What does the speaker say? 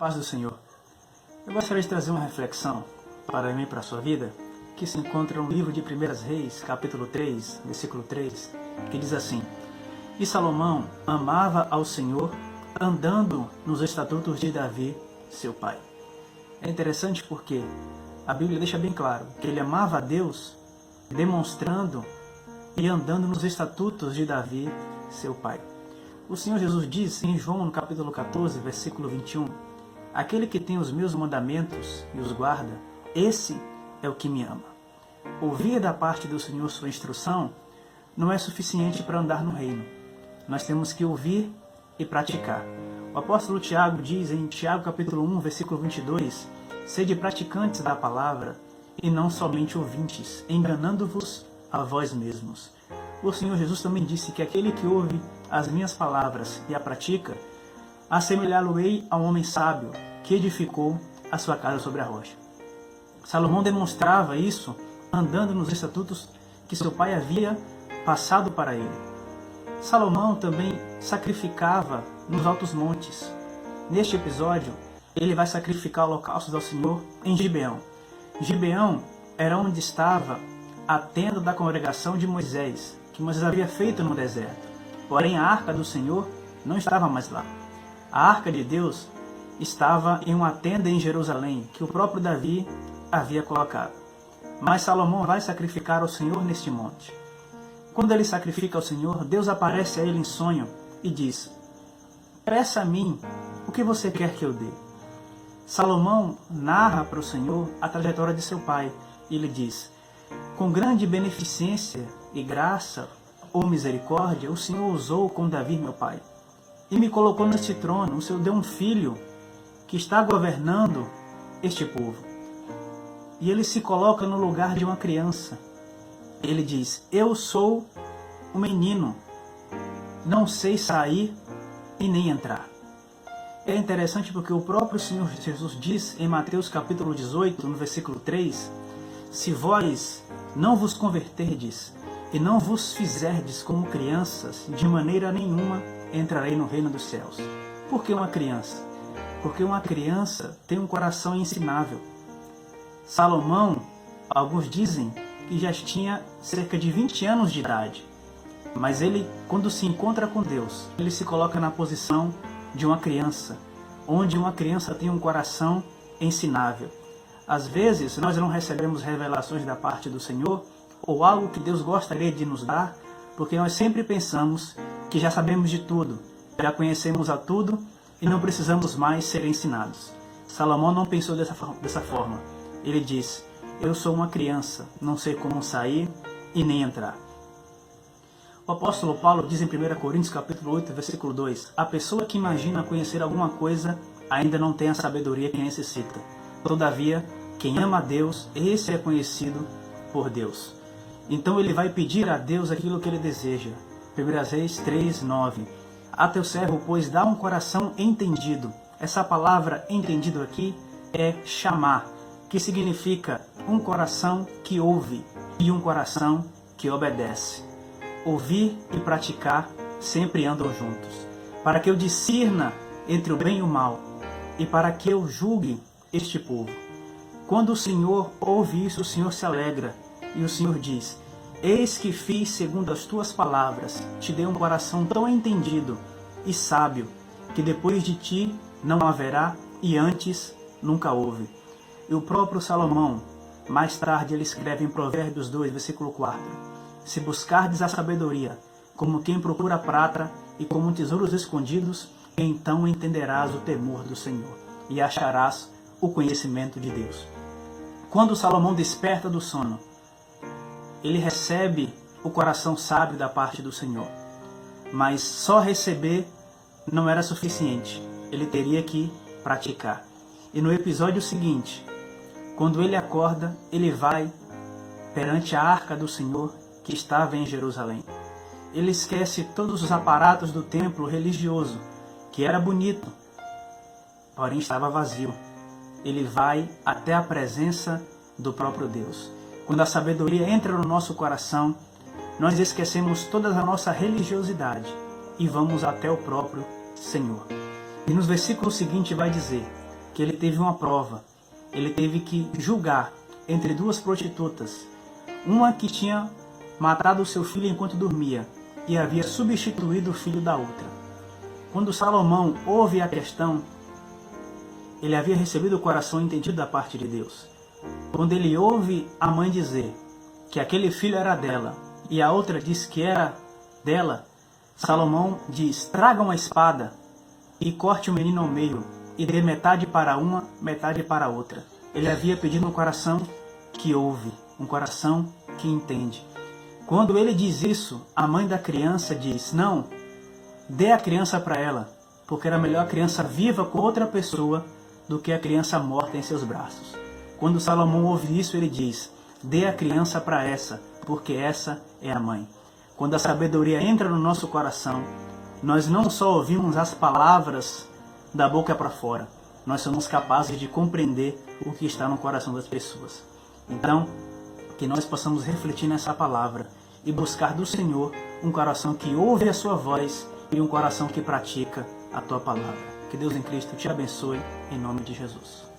Paz do Senhor. Eu gostaria de trazer uma reflexão para mim e para a sua vida, que se encontra no livro de 1 Reis, capítulo 3, versículo 3, que diz assim: E Salomão amava ao Senhor, andando nos estatutos de Davi, seu pai. É interessante porque a Bíblia deixa bem claro que ele amava a Deus, demonstrando e andando nos estatutos de Davi, seu pai. O Senhor Jesus diz em João, no capítulo 14, versículo 21, Aquele que tem os meus mandamentos e os guarda, esse é o que me ama. Ouvir da parte do Senhor sua instrução não é suficiente para andar no reino. Nós temos que ouvir e praticar. O apóstolo Tiago diz em Tiago capítulo 1, versículo 22, Sede praticantes da palavra e não somente ouvintes, enganando-vos a vós mesmos. O Senhor Jesus também disse que aquele que ouve as minhas palavras e a pratica, assemelhá-lo-ei a um homem sábio que edificou a sua casa sobre a rocha. Salomão demonstrava isso andando nos estatutos que seu pai havia passado para ele. Salomão também sacrificava nos altos montes. Neste episódio, ele vai sacrificar holocaustos ao Senhor em Gibeão. Gibeão era onde estava a tenda da congregação de Moisés, que Moisés havia feito no deserto. Porém, a arca do Senhor não estava mais lá. A arca de Deus estava em uma tenda em Jerusalém, que o próprio Davi havia colocado. Mas Salomão vai sacrificar ao Senhor neste monte. Quando ele sacrifica ao Senhor, Deus aparece a ele em sonho e diz: Peça a mim o que você quer que eu dê. Salomão narra para o Senhor a trajetória de seu pai. E ele diz: Com grande beneficência e graça ou misericórdia, o Senhor usou com Davi, meu pai, e me colocou neste trono. O Senhor deu um filho que está governando este povo. E ele se coloca no lugar de uma criança. Ele diz: Eu sou um menino, não sei sair e nem entrar. É interessante porque o próprio Senhor Jesus diz em Mateus capítulo 18, no versículo 3, Se vós não vos converterdes e não vos fizerdes como crianças, de maneira nenhuma entrarei no reino dos céus. Por que uma criança? Porque uma criança tem um coração ensinável. Salomão, alguns dizem que já tinha cerca de 20 anos de idade. Mas ele, quando se encontra com Deus, ele se coloca na posição de uma criança, onde uma criança tem um coração ensinável. Às vezes, nós não recebemos revelações da parte do Senhor, ou algo que Deus gostaria de nos dar, porque nós sempre pensamos que já sabemos de tudo, já conhecemos a tudo e não precisamos mais ser ensinados. Salomão não pensou dessa forma. Ele diz: Eu sou uma criança, não sei como sair e nem entrar. O apóstolo Paulo diz em 1 Coríntios capítulo 8, versículo 2, A pessoa que imagina conhecer alguma coisa ainda não tem a sabedoria que necessita. Todavia, quem ama a Deus, esse é conhecido por Deus. Então ele vai pedir a Deus aquilo que ele deseja. 1 Reis 3, 9. A teu servo, pois, dá um coração entendido. Essa palavra entendido aqui é chamar, que significa um coração que ouve e um coração que obedece. Ouvir e praticar sempre andam juntos. Para que eu discirna entre o bem e o mal, e para que eu julgue este povo. Quando o Senhor ouve isso, o Senhor se alegra, e o Senhor diz: Eis que fiz segundo as tuas palavras, te dei um coração tão entendido e sábio, que depois de ti não haverá e antes nunca houve. E o próprio Salomão, mais tarde, ele escreve em Provérbios 2, versículo 4, Se buscardes a sabedoria, como quem procura a prata e como tesouros escondidos, então entenderás o temor do Senhor e acharás o conhecimento de Deus. Quando Salomão desperta do sono, ele recebe o coração sábio da parte do Senhor. Mas só receber não era suficiente. Ele teria que praticar. E no episódio seguinte, quando ele acorda, ele vai perante a arca do Senhor que estava em Jerusalém. Ele esquece todos os aparatos do templo religioso, que era bonito, porém estava vazio. Ele vai até a presença do próprio Deus. Quando a sabedoria entra no nosso coração, nós esquecemos toda a nossa religiosidade e vamos até o próprio Senhor. E nos versículos seguintes vai dizer: que ele teve uma prova. Ele teve que julgar entre duas prostitutas, uma que tinha matado o seu filho enquanto dormia e havia substituído o filho da outra. Quando Salomão ouve a questão, ele havia recebido o coração entendido da parte de Deus. Quando ele ouve a mãe dizer que aquele filho era dela e a outra diz que era dela, Salomão diz: traga uma espada e corte o menino ao meio e dê metade para uma, metade para a outra. Ele havia pedido um coração que ouve, um coração que entende. Quando ele diz isso, a mãe da criança diz: não, dê a criança para ela, porque era melhor a criança viva com outra pessoa do que a criança morta em seus braços. Quando Salomão ouve isso, ele diz: dê a criança para essa, porque essa é a mãe. Quando a sabedoria entra no nosso coração, nós não só ouvimos as palavras da boca para fora, nós somos capazes de compreender o que está no coração das pessoas. Então, que nós possamos refletir nessa palavra e buscar do Senhor um coração que ouve a sua voz e um coração que pratica a tua palavra. Que Deus em Cristo te abençoe, em nome de Jesus.